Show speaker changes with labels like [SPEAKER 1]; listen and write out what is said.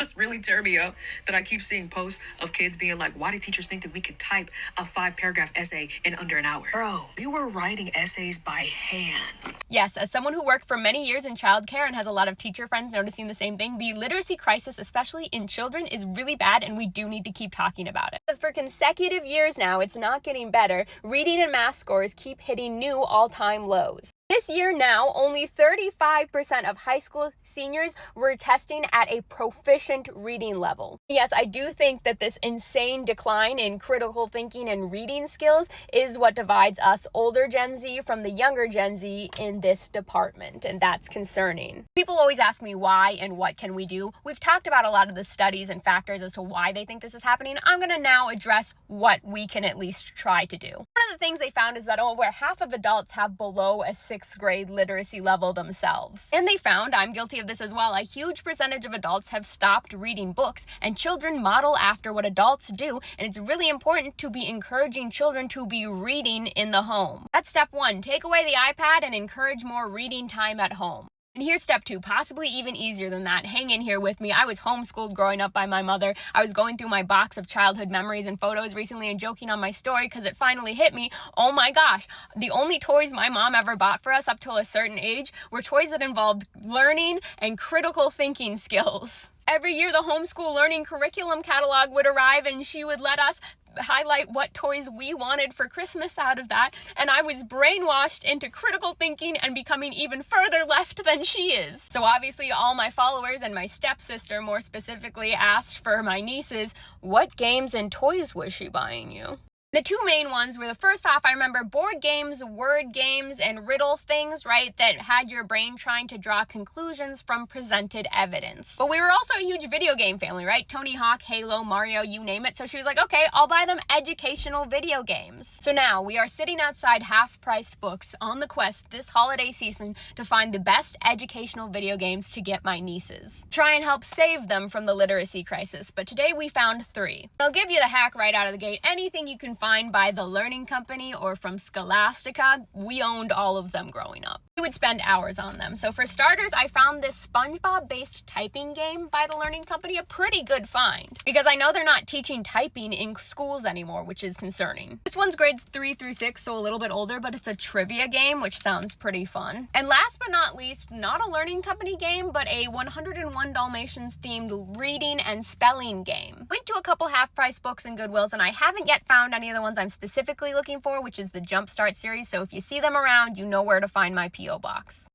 [SPEAKER 1] Just really tear me up that I keep seeing posts of kids being like, why did teachers think that we could type a 5 paragraph essay in under an hour? Bro, we were writing essays by hand.
[SPEAKER 2] Yes, as someone who worked for many years in childcare and has a lot of teacher friends noticing the same thing, the literacy crisis, especially in children, is really bad, and we do need to keep talking about it. Because for consecutive years now, it's not getting better. Reading and math scores keep hitting new all-time lows. This year now, only 35% of high school seniors were testing at a proficient reading level. Yes, I do think that this insane decline in critical thinking and reading skills is what divides us older Gen Z from the younger Gen Z in this department, and that's concerning. People always ask me why and what can we do. We've talked about a lot of the studies and factors as to why they think this is happening. I'm going to now address what we can at least try to do. One of the things they found is that over half of adults have below a sixth grade literacy level themselves. And they found, I'm guilty of this as well, a huge percentage of adults have stopped reading books, and children model after what adults do, and it's really important to be encouraging children to be reading in the home. That's step one. Take away the iPad and encourage more reading time at home. And here's step two, possibly even easier than that. Hang in here with me. I was homeschooled growing up by my mother. I was going through my box of childhood memories and photos recently and joking on my story because it finally hit me. Oh my gosh, the only toys my mom ever bought for us up till a certain age were toys that involved learning and critical thinking skills. Every year, the homeschool learning curriculum catalog would arrive, and she would let us highlight what toys we wanted for Christmas out of that, and I was brainwashed into critical thinking and becoming even further left than she is. So obviously all my followers and my stepsister more specifically asked for my nieces, what games and toys was she buying you? The two main ones were, the first off, I remember board games, word games, and riddle things, right, that had your brain trying to draw conclusions from presented evidence. But we were also a huge video game family, right? Tony Hawk, Halo, Mario, you name it. So she was like, okay, I'll buy them educational video games. So now we are sitting outside half-priced books on the quest this holiday season to find the best educational video games to get my nieces. Try and help save them from the literacy crisis. But today we found 3. I'll give you the hack right out of the gate. Anything you can find by The Learning Company or from Scholastica, we owned all of them growing up. We would spend hours on them. So for starters, I found this SpongeBob-based typing game by The Learning Company a pretty good find, because I know they're not teaching typing in schools anymore, which is concerning. This one's grades 3 through 6, so a little bit older, but it's a trivia game, which sounds pretty fun. And last but not least, not a Learning Company game, but a 101 Dalmatians themed reading and spelling game. Went to a couple half-price books and Goodwills, and I haven't yet found any of the ones I'm specifically looking for, which is the Jumpstart series, so if you see them around, you know where to find my P.O. box.